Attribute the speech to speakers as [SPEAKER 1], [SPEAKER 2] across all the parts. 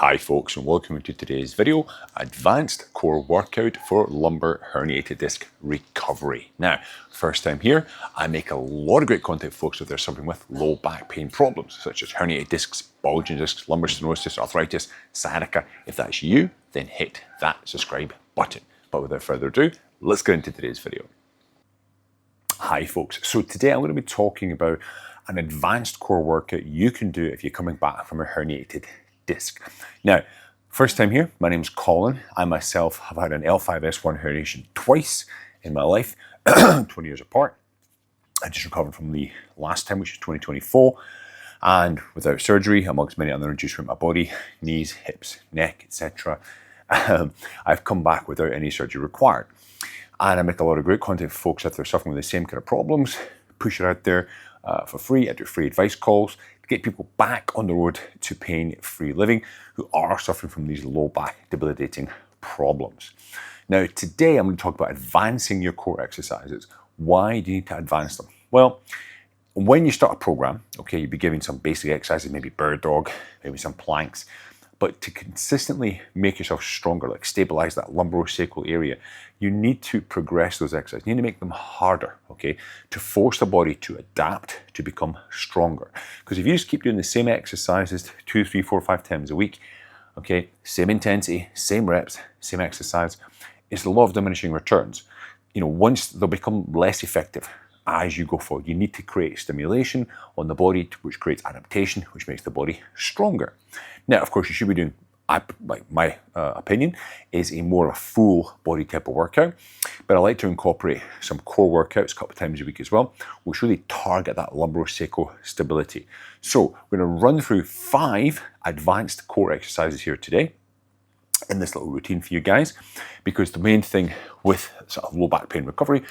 [SPEAKER 1] Hi folks, and welcome to today's video, advanced core workout for lumbar herniated disc recovery. Now, first time here, I make a lot of great content for folks if they're suffering with low back pain problems, such as herniated discs, bulging discs, lumbar stenosis, arthritis, sciatica. If that's you, then hit that subscribe button. But without further ado, let's get into today's video. Hi folks, so today I'm going to be talking about an advanced core workout you can do if you're coming back from a herniated disc. Now, first time here, my name's Colin. I myself have had an L5-S1 herniation twice in my life, 20 years apart. I just recovered from the last time, which is 2024, and without surgery, amongst many other injuries from my body, knees, hips, neck, etc. I've come back without any surgery required. And I make a lot of great content for folks that are suffering with the same kind of problems, push it out there for free. I do free advice calls to get people back on the road to pain-free living who are suffering from these low back debilitating problems. Now, today I'm going to talk about advancing your core exercises. Why do you need to advance them? Well, when you start a program, okay, you'll be giving some basic exercises, maybe bird dog, maybe some planks, but to consistently make yourself stronger, like stabilize that lumbosacral area, you need to progress those exercises. You need to make them harder, okay, to force the body to adapt, to become stronger. Because if you just keep doing the same exercises 2, 3, 4, 5 times a week, okay, same intensity, same reps, same exercise, it's the law of diminishing returns. You know, once they'll become less effective as you go forward. You need to create stimulation on the body, which creates adaptation, which makes the body stronger. Now, of course, you should be doing, my opinion, is a more of a full body type of workout, but I like to incorporate some core workouts a couple of times a week as well, which really target that lumbosacral stability. So we're going to run through 5 advanced core exercises here today in this little routine for you guys, because the main thing with sort of low back pain recovery,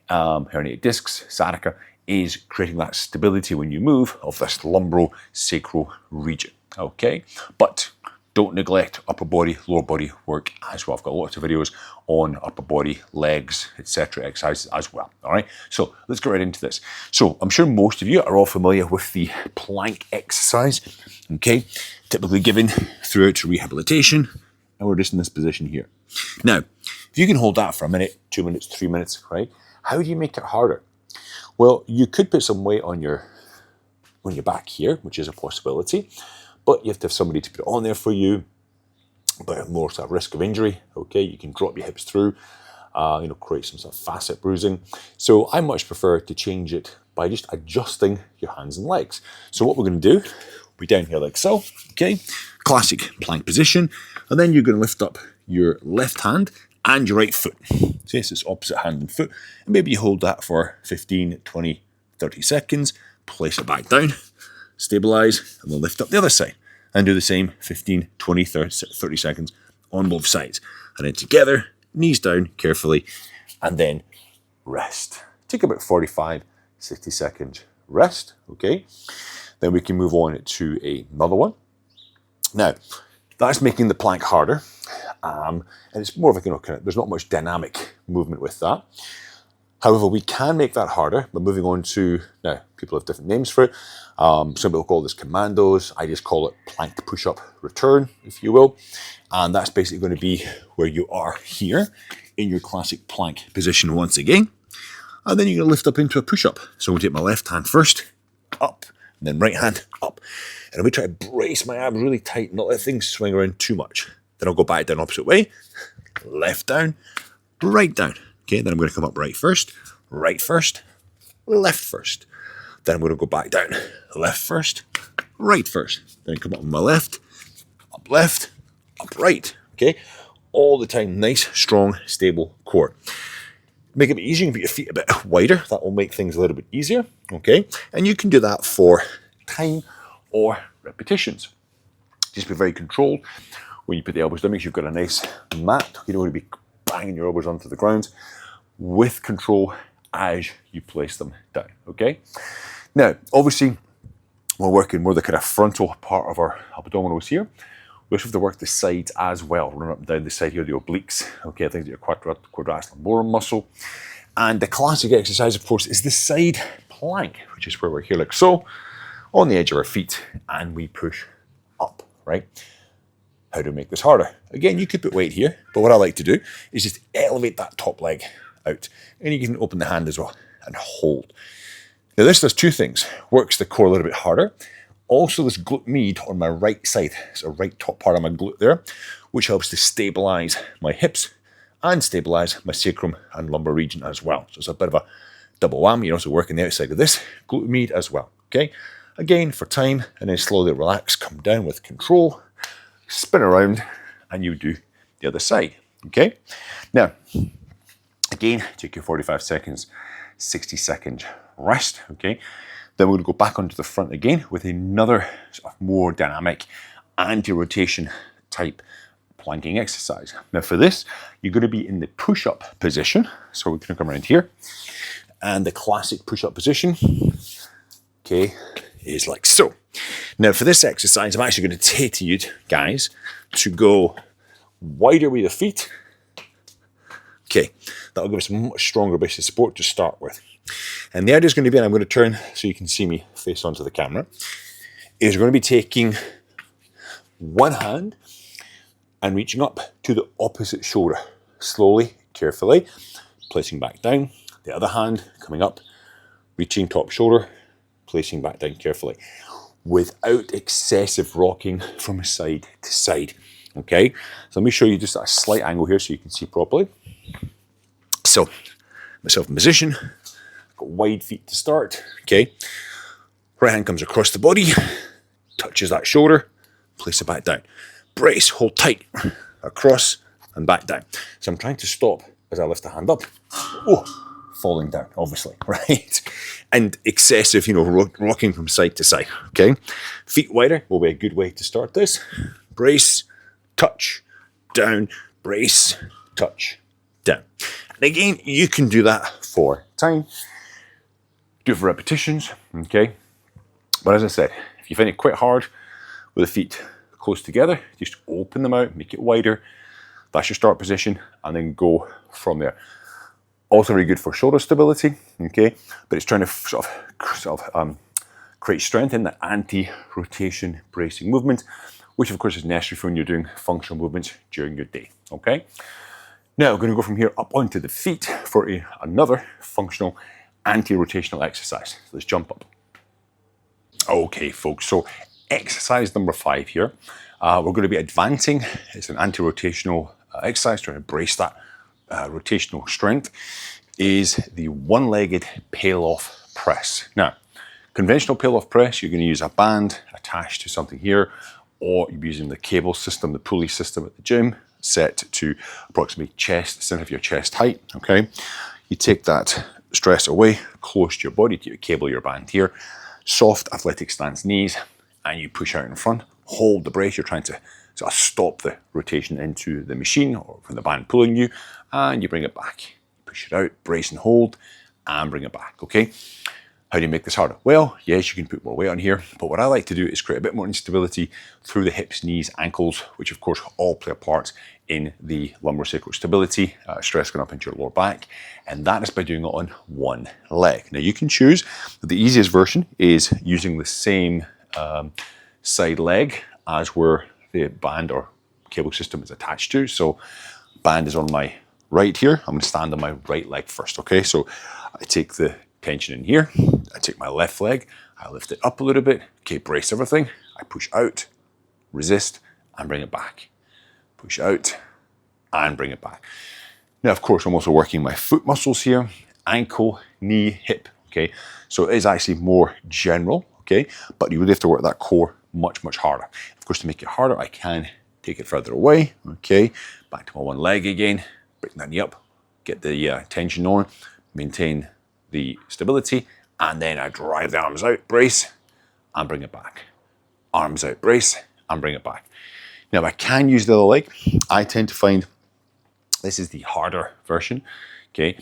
[SPEAKER 1] herniated discs, sciatica, is creating that stability when you move of this lumbosacral region, okay? But don't neglect upper body, lower body work as well. I've got lots of videos on upper body, legs, etc. exercises as well, all right? So let's get right into this. So I'm sure most of you are all familiar with the plank exercise, okay? Typically given throughout rehabilitation, and we're just in this position here. Now, if you can hold that for a minute, 2 minutes, 3 minutes, right? How do you make it harder? Well, you could put some weight on your back here, which is a possibility, but you have to have somebody to put it on there for you, but at more sort of risk of injury, okay? You can drop your hips through, create some sort of facet bruising. So I much prefer to change it by just adjusting your hands and legs. So what we're going to do, we'll be down here like so, okay? Classic plank position, and then you're going to lift up your left hand and your right foot. So yes, it's opposite hand and foot. And maybe you hold that for 15, 20, 30 seconds, place it back down, stabilize, and then lift up the other side. And do the same 15, 20, 30 seconds on both sides. And then together, knees down carefully, and then rest. Take about 45, 60 seconds rest, okay? Then we can move on to another one. Now, that's making the plank harder. And it's more of a, there's not much dynamic movement with that. However, we can make that harder by moving on to, now, people have different names for it. Some people call this Commandos. I just call it plank push-up return, if you will. And that's basically going to be where you are here in your classic plank position once again. And then you're going to lift up into a push-up. So I'm going to take my left hand first, up, and then right hand up. And I'm going to try to brace my abs really tight, not let things swing around too much. Then I'll go back down opposite way, left down, right down. Okay, then I'm going to come up right first, left first. Then I'm going to go back down, left first, right first. Then come up on my left, up right. Okay, all the time, nice, strong, stable core. Make it a bit easier, you can put your feet a bit wider. That will make things a little bit easier, okay? And you can do that for time or repetitions. Just be very controlled. When you put the elbows down, make sure you've got a nice mat. You don't want to be banging your elbows onto the ground, with control as you place them down, okay? Now, obviously, we're working more the kind of frontal part of our abdominals here. We also have to work the sides as well. Run up and down the side here, the obliques, okay? Things like your quadratus lumborum muscle. And the classic exercise, of course, is the side plank, which is where we're here like so, on the edge of our feet, and we push up, right? How to make this harder? Again, you could put weight here, but what I like to do is just elevate that top leg out. And you can open the hand as well and hold. Now this does two things. Works the core a little bit harder. Also this glute med on my right side, so right top part of my glute there, which helps to stabilize my hips and stabilize my sacrum and lumbar region as well. So it's a bit of a double whammy. You're also working the outside of this glute med as well, okay? Again, for time, and then slowly relax, come down with control, spin around, and you do the other side, okay? Now, again, take your 45 seconds, 60-second rest, okay? Then we're going to go back onto the front again with another sort of more dynamic anti-rotation type planking exercise. Now for this, you're going to be in the push-up position. So we're going to come around here. And the classic push-up position, okay, is like so. Now for this exercise, I'm actually going to take to you guys to go wider with the feet. Okay, that'll give us a much stronger base of support to start with. And the idea is going to be, and I'm going to turn so you can see me face onto the camera, is we're going to be taking one hand and reaching up to the opposite shoulder. Slowly, carefully, placing back down. The other hand coming up, reaching top shoulder, placing back down carefully, without excessive rocking from side to side. Okay, so let me show you just a slight angle here so you can see properly. So, myself in position. Got wide feet to start, okay? Right hand comes across the body, touches that shoulder, place it back down. Brace, hold tight, across and back down. So I'm trying to stop as I lift the hand up. Oh, falling down, obviously, right? And excessive, rocking from side to side, okay? Feet wider will be a good way to start this. Brace, touch, down, brace, touch, down. And again, you can do that for time. Do it for repetitions, okay? But as I said, if you find it quite hard with the feet close together, just open them out, make it wider. That's your start position, and then go from there. Also very good for shoulder stability, okay? But it's trying to sort of create strength in that anti-rotation bracing movement, which of course is necessary for when you're doing functional movements during your day, okay? Now we're going to go from here up onto the feet for another functional anti-rotational exercise. So let's jump up. Okay, folks, so exercise number 5 here. We're going to be advancing. It's an anti-rotational exercise, trying to brace that rotational strength, is the one-legged Pallof press. Now, conventional Pallof press, you're going to use a band attached to something here, or you're using the cable system, the pulley system at the gym, set to approximately center of your chest height, okay? You take that stress away, close to your body, to your cable, your band here, soft athletic stance knees, and you push out in front, hold the brace. You're trying to sort of stop the rotation into the machine or from the band pulling you, and you bring it back. Push it out, brace and hold, and bring it back, okay? How do you make this harder? Well, yes, you can put more weight on here, but what I like to do is create a bit more instability through the hips, knees, ankles, which of course all play a part in the lumbosacral stability, stress going up into your lower back, and that is by doing it on one leg. Now you can choose, the easiest version is using the same side leg as where the band or cable system is attached to. So band is on my right here. I'm going to stand on my right leg first, okay? So I take the tension in here, I take my left leg, I lift it up a little bit, okay, brace everything, I push out, resist, and bring it back. Push out, and bring it back. Now, of course, I'm also working my foot muscles here, ankle, knee, hip, okay? So it is actually more general, okay? But you really have to work that core much, much harder. Of course, to make it harder, I can take it further away, okay? Back to my one leg again, bring that knee up, get the tension on, maintain the stability, and then I drive the arms out, brace, and bring it back. Arms out, brace, and bring it back. Now, I can use the other leg. I tend to find this is the harder version, okay?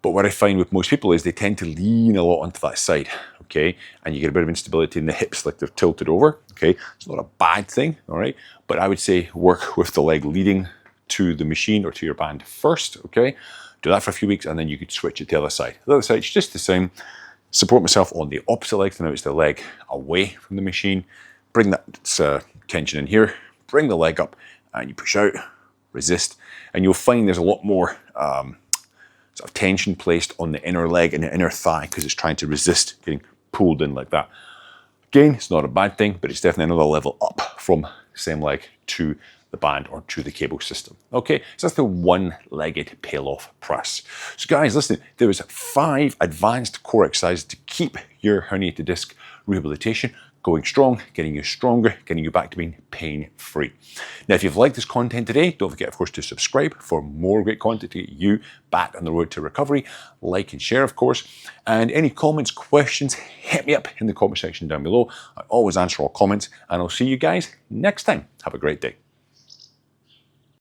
[SPEAKER 1] But what I find with most people is they tend to lean a lot onto that side, okay? And you get a bit of instability in the hips, like they're tilted over, okay? It's not a bad thing, all right? But I would say work with the leg leading to the machine or to your band first, okay? Do that for a few weeks, and then you could switch it to the other side. The other side's just the same. Support myself on the opposite leg, so now it's the leg away from the machine. Bring that tension in here, bring the leg up and you push out, resist, and you'll find there's a lot more sort of tension placed on the inner leg and the inner thigh because it's trying to resist getting pulled in like that. Again, it's not a bad thing, but it's definitely another level up from the same leg to the band or to the cable system. Okay, so that's the one-legged Pallof press. So guys, listen, there was 5 advanced core exercises to keep your herniated disc rehabilitation going strong, getting you stronger, getting you back to being pain-free. Now, if you've liked this content today, don't forget, of course, to subscribe for more great content to get you back on the road to recovery. Like and share, of course. And any comments, questions, hit me up in the comment section down below. I always answer all comments, and I'll see you guys next time. Have a great day.